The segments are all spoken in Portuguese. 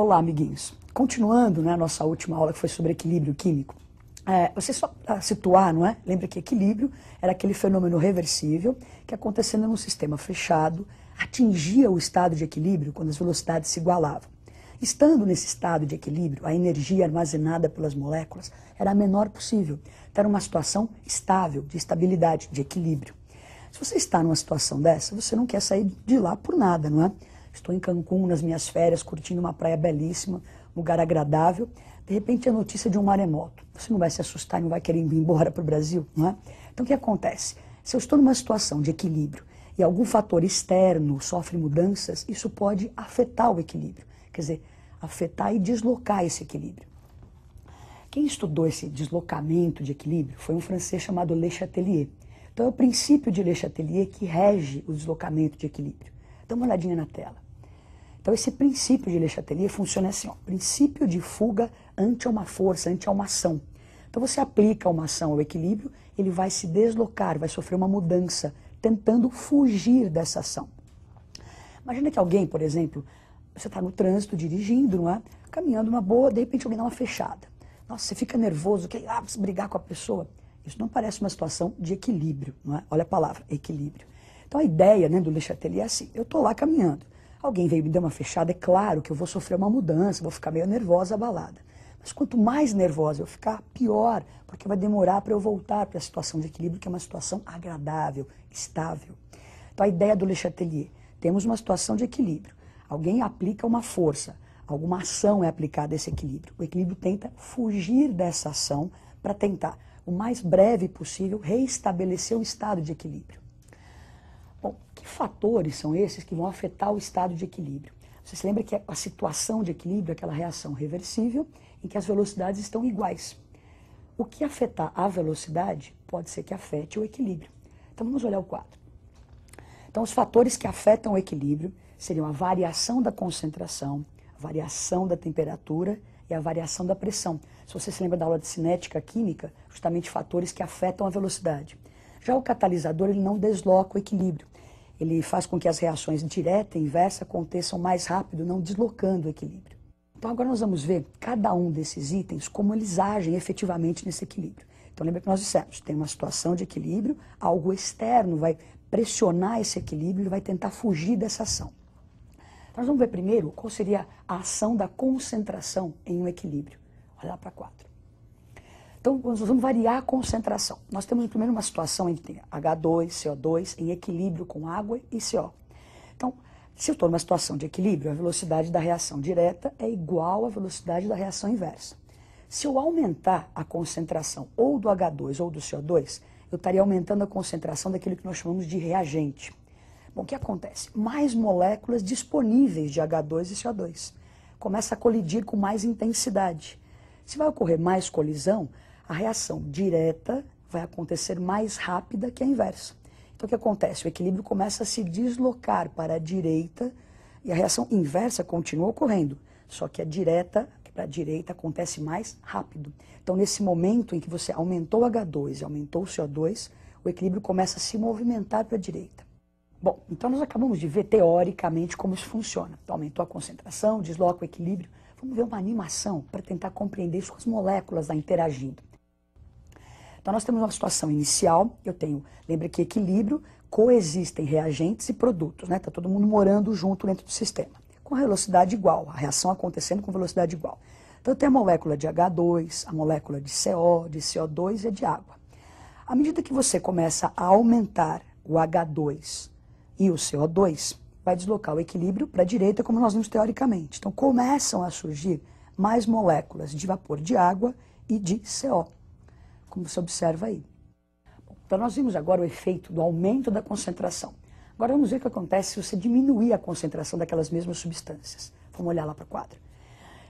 Olá, amiguinhos. Continuando, né, a nossa última aula que foi sobre equilíbrio químico, você só para situar, não é? Lembra que equilíbrio era aquele fenômeno reversível que, acontecendo num sistema fechado, atingia o estado de equilíbrio quando as velocidades se igualavam. Estando nesse estado de equilíbrio, a energia armazenada pelas moléculas era a menor possível. Então, era uma situação estável, de estabilidade, de equilíbrio. Se você está numa situação dessa, você não quer sair de lá por nada, não é? Estou em Cancún nas minhas férias, curtindo uma praia belíssima, um lugar agradável. De repente, a notícia de um maremoto. Você não vai se assustar e não vai querer ir embora para o Brasil, não é? Então, o que acontece? Se eu estou numa situação de equilíbrio e algum fator externo sofre mudanças, isso pode afetar o equilíbrio. Quer dizer, afetar e deslocar esse equilíbrio. Quem estudou esse deslocamento de equilíbrio foi um francês chamado Le Chatelier. Então, é o princípio de Le Chatelier que rege o deslocamento de equilíbrio. Dá uma olhadinha na tela. Então, esse princípio de Le Chatelier funciona assim, ó, princípio de fuga ante uma força, ante uma ação. Então, você aplica uma ação ao equilíbrio, ele vai se deslocar, vai sofrer uma mudança, tentando fugir dessa ação. Imagina que alguém, por exemplo, você está no trânsito, dirigindo, não é? Caminhando uma boa, de repente alguém dá uma fechada. Nossa, você fica nervoso, quer brigar com a pessoa. Isso não parece uma situação de equilíbrio, não é? Olha a palavra, equilíbrio. Então, a ideia, né, do Le Chatelier é assim, eu estou lá caminhando. Alguém veio e me deu uma fechada, é claro que eu vou sofrer uma mudança, vou ficar meio nervosa, abalada. Mas quanto mais nervosa eu ficar, pior, porque vai demorar para eu voltar para a situação de equilíbrio, que é uma situação agradável, estável. Então, a ideia do Le Chatelier, temos uma situação de equilíbrio. Alguém aplica uma força, alguma ação é aplicada a esse equilíbrio. O equilíbrio tenta fugir dessa ação para tentar, o mais breve possível, reestabelecer o estado de equilíbrio. Bom, que fatores são esses que vão afetar o estado de equilíbrio? Você se lembra que a situação de equilíbrio é aquela reação reversível em que as velocidades estão iguais. O que afetar a velocidade pode ser que afete o equilíbrio. Então vamos olhar o quadro. Então os fatores que afetam o equilíbrio seriam a variação da concentração, a variação da temperatura e a variação da pressão. Se você se lembra da aula de cinética química, justamente fatores que afetam a velocidade. Já o catalisador, ele não desloca o equilíbrio. Ele faz com que as reações direta e inversa aconteçam mais rápido, não deslocando o equilíbrio. Então agora nós vamos ver cada um desses itens, como eles agem efetivamente nesse equilíbrio. Então lembra que nós dissemos, tem uma situação de equilíbrio, algo externo vai pressionar esse equilíbrio e vai tentar fugir dessa ação. Então, nós vamos ver primeiro qual seria a ação da concentração em um equilíbrio. Olha lá para 4. Então, nós vamos variar a concentração. Nós temos primeiro uma situação em que tem H2, CO2 em equilíbrio com água e CO. Então, se eu estou numa situação de equilíbrio, a velocidade da reação direta é igual à velocidade da reação inversa. Se eu aumentar a concentração ou do H2 ou do CO2, eu estaria aumentando a concentração daquilo que nós chamamos de reagente. Bom, o que acontece? Mais moléculas disponíveis de H2 e CO2. Começa a colidir com mais intensidade. Se vai ocorrer mais colisão, a reação direta vai acontecer mais rápida que a inversa. Então, o que acontece? O equilíbrio começa a se deslocar para a direita e a reação inversa continua ocorrendo, só que a direta, para a direita, acontece mais rápido. Então, nesse momento em que você aumentou o H2 e aumentou o CO2, o equilíbrio começa a se movimentar para a direita. Bom, então nós acabamos de ver teoricamente como isso funciona. Então, aumentou a concentração, desloca o equilíbrio. Vamos ver uma animação para tentar compreender isso com as moléculas lá interagindo. Então, nós temos uma situação inicial, lembra que equilíbrio, coexistem reagentes e produtos, né? Está todo mundo morando junto dentro do sistema, com velocidade igual, a reação acontecendo com velocidade igual. Então, eu tenho a molécula de H2, a molécula de CO, de CO2 e de água. À medida que você começa a aumentar o H2 e o CO2, vai deslocar o equilíbrio para a direita, como nós vimos teoricamente. Então, começam a surgir mais moléculas de vapor de água e de CO, como você observa aí. Bom, então, nós vimos agora o efeito do aumento da concentração. Agora, vamos ver o que acontece se você diminuir a concentração daquelas mesmas substâncias. Vamos olhar lá para o quadro.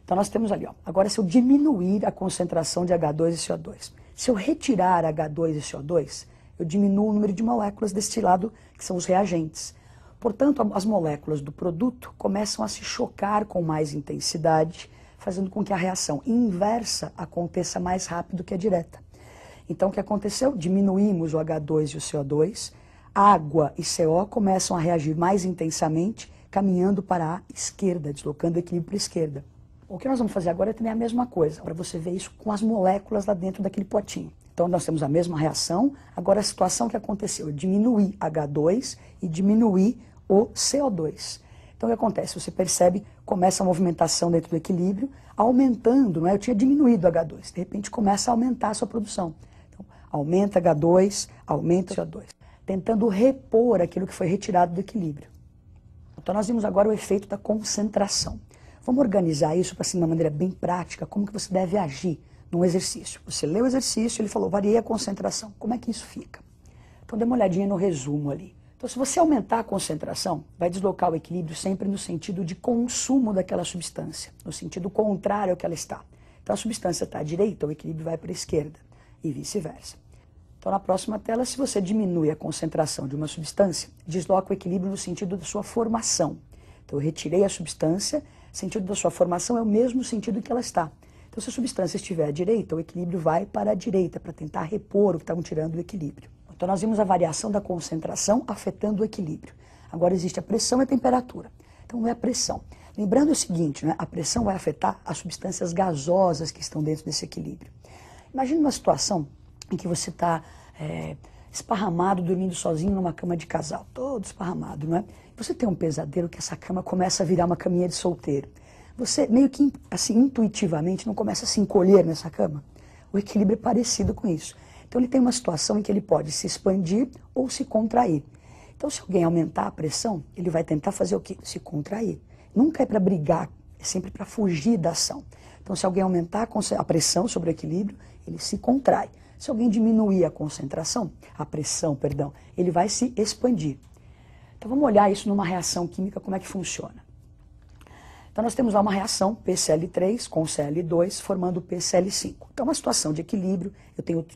Então, nós temos ali, ó, agora se eu diminuir a concentração de H2 e CO2. Se eu retirar H2 e CO2, eu diminuo o número de moléculas deste lado, que são os reagentes. Portanto, as moléculas do produto começam a se chocar com mais intensidade, fazendo com que a reação inversa aconteça mais rápido que a direta. Então, o que aconteceu? Diminuímos o H2 e o CO2, água e CO começam a reagir mais intensamente, caminhando para a esquerda, deslocando o equilíbrio para a esquerda. O que nós vamos fazer agora é também a mesma coisa, para você ver isso com as moléculas lá dentro daquele potinho. Então nós temos a mesma reação, agora a situação que aconteceu, diminuir H2 e diminuir o CO2. Então o que acontece? Você percebe, começa a movimentação dentro do equilíbrio, aumentando, não é? Eu tinha diminuído H2, de repente começa a aumentar a sua produção. Então, aumenta H2, aumenta CO2, tentando repor aquilo que foi retirado do equilíbrio. Então nós vimos agora o efeito da concentração. Vamos organizar isso para ser de uma maneira bem prática, como que você deve agir num exercício. Você lê o exercício, ele falou, variei a concentração. Como é que isso fica? Então dê uma olhadinha no resumo ali. Então se você aumentar a concentração, vai deslocar o equilíbrio sempre no sentido de consumo daquela substância, no sentido contrário ao que ela está. Então a substância está à direita, o equilíbrio vai para a esquerda e vice-versa. Então na próxima tela, se você diminui a concentração de uma substância, desloca o equilíbrio no sentido da sua formação. Então eu retirei a substância, o sentido da sua formação é o mesmo sentido que ela está. Então, se a substância estiver à direita, o equilíbrio vai para a direita, para tentar repor o que estavam tirando do equilíbrio. Então, nós vimos a variação da concentração afetando o equilíbrio. Agora, existe a pressão e a temperatura. Então, não é a pressão. Lembrando o seguinte, né? A pressão vai afetar as substâncias gasosas que estão dentro desse equilíbrio. Imagine uma situação em que você está esparramado, dormindo sozinho numa cama de casal, todo esparramado, não é? Você tem um pesadelo que essa cama começa a virar uma caminha de solteiro. Você meio que, assim, intuitivamente não começa a se encolher nessa cama. O equilíbrio é parecido com isso. Então ele tem uma situação em que ele pode se expandir ou se contrair. Então se alguém aumentar a pressão, ele vai tentar fazer o quê? Se contrair. Nunca é para brigar, é sempre para fugir da ação. Então se alguém aumentar a pressão sobre o equilíbrio, ele se contrai. Se alguém diminuir a pressão, ele vai se expandir. Então vamos olhar isso numa reação química, como é que funciona. Então nós temos lá uma reação PCl3 com Cl2 formando PCl5. Então é uma situação de equilíbrio,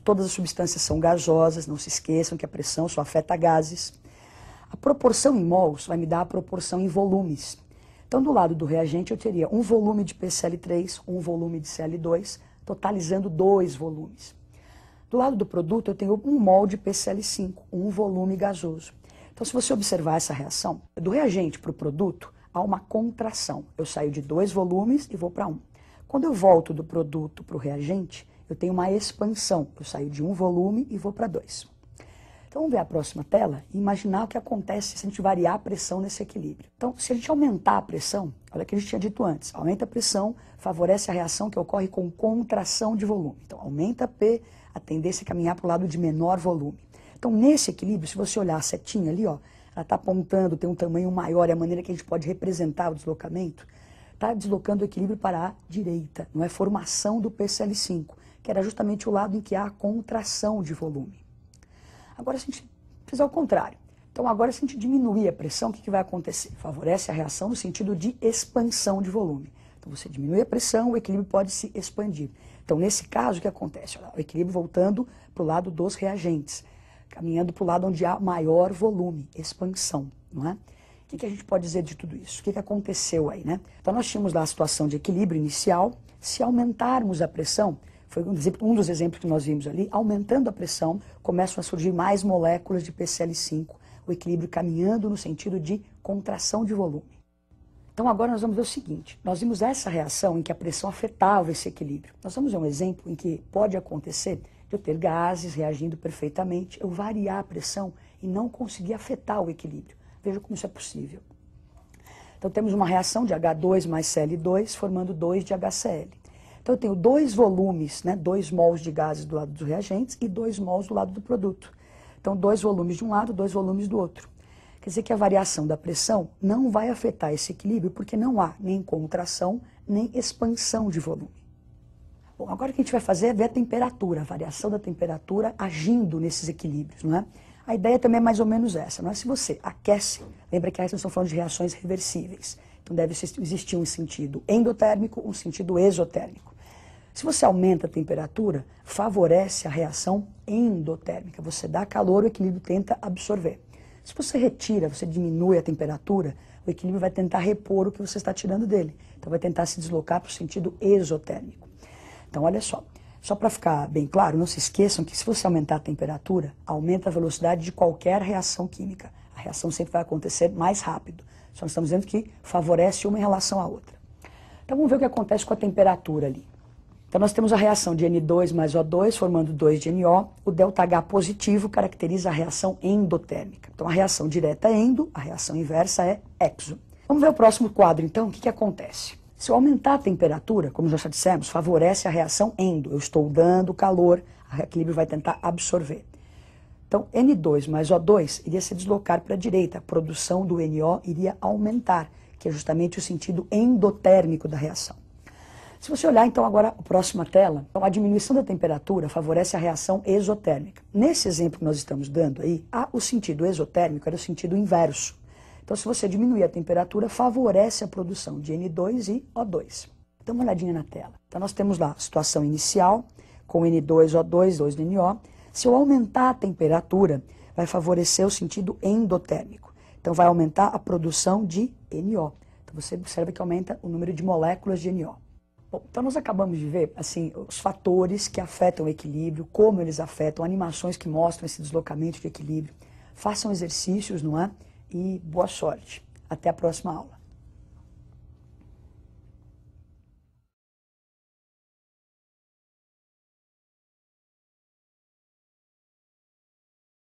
todas as substâncias são gasosas, não se esqueçam que a pressão só afeta gases. A proporção em mols vai me dar a proporção em volumes. Então do lado do reagente eu teria um volume de PCl3, um volume de Cl2, totalizando 2 volumes. Do lado do produto eu tenho 1 mol de PCl5, um volume gasoso. Então se você observar essa reação, do reagente para o produto, há uma contração. Eu saio de 2 volumes e vou para 1. Quando eu volto do produto para o reagente, eu tenho uma expansão. Eu saio de 1 volume e vou para 2. Então vamos ver a próxima tela e imaginar o que acontece se a gente variar a pressão nesse equilíbrio. Então se a gente aumentar a pressão, olha o que a gente tinha dito antes, aumenta a pressão, favorece a reação que ocorre com contração de volume. Então aumenta P, a tendência é caminhar para o lado de menor volume. Então nesse equilíbrio, se você olhar a setinha ali, ó, ela está apontando, tem um tamanho maior, é a maneira que a gente pode representar o deslocamento, está deslocando o equilíbrio para a direita, não é formação do PCl5, que era justamente o lado em que há a contração de volume. Agora, se a gente fizer o contrário, então agora se a gente diminuir a pressão, o que vai acontecer? Favorece a reação no sentido de expansão de volume. Então você diminui a pressão, o equilíbrio pode se expandir. Então nesse caso, o que acontece? Olha, o equilíbrio voltando para o lado dos reagentes, caminhando para o lado onde há maior volume, expansão, não é? O que a gente pode dizer de tudo isso? O que aconteceu aí, né? Então nós tínhamos lá a situação de equilíbrio inicial, se aumentarmos a pressão, foi um dos exemplos que nós vimos ali, aumentando a pressão, começam a surgir mais moléculas de PCl5, o equilíbrio caminhando no sentido de contração de volume. Então agora nós vamos ver o seguinte, nós vimos essa reação em que a pressão afetava esse equilíbrio. Nós vamos ver um exemplo em que pode acontecer de eu ter gases reagindo perfeitamente, eu variar a pressão e não conseguir afetar o equilíbrio. Veja como isso é possível. Então temos uma reação de H2 mais Cl2 formando 2 de HCl. Então eu tenho 2 volumes, né, 2 mols de gases do lado dos reagentes e 2 mols do lado do produto. Então 2 volumes de um lado, 2 volumes do outro. Quer dizer que a variação da pressão não vai afetar esse equilíbrio porque não há nem contração nem expansão de volume. Bom, agora o que a gente vai fazer é ver a temperatura, a variação da temperatura agindo nesses equilíbrios, não é? A ideia também é mais ou menos essa, não é? Se você aquece, lembra que nós estamos falando de reações reversíveis, então deve existir um sentido endotérmico, um sentido exotérmico. Se você aumenta a temperatura, favorece a reação endotérmica, você dá calor, o equilíbrio tenta absorver. Se você retira, você diminui a temperatura, o equilíbrio vai tentar repor o que você está tirando dele, então vai tentar se deslocar para o sentido exotérmico. Então, olha só para ficar bem claro, não se esqueçam que se você aumentar a temperatura, aumenta a velocidade de qualquer reação química. A reação sempre vai acontecer mais rápido. Só estamos dizendo que favorece uma em relação à outra. Então vamos ver o que acontece com a temperatura ali. Então nós temos a reação de N2 mais O2 formando 2 de NO. O ΔH positivo caracteriza a reação endotérmica. Então a reação direta é endo, a reação inversa é exo. Vamos ver o próximo quadro então, o que acontece? Se eu aumentar a temperatura, como nós já dissemos, favorece a reação endo. Eu estou dando calor, o equilíbrio vai tentar absorver. Então N2 mais O2 iria se deslocar para a direita, a produção do NO iria aumentar, que é justamente o sentido endotérmico da reação. Se você olhar então agora a próxima tela, então, a diminuição da temperatura favorece a reação exotérmica. Nesse exemplo que nós estamos dando aí, o sentido exotérmico era o sentido inverso. Então se você diminuir a temperatura, favorece a produção de N2 e O2. Dá uma olhadinha na tela. Então nós temos lá a situação inicial, com N2O2, 2 de NO. Se eu aumentar a temperatura, vai favorecer o sentido endotérmico. Então vai aumentar a produção de NO. Então você observa que aumenta o número de moléculas de NO. Bom, então nós acabamos de ver assim, os fatores que afetam o equilíbrio, como eles afetam, animações que mostram esse deslocamento de equilíbrio. Façam exercícios, não é? E boa sorte. Até a próxima aula.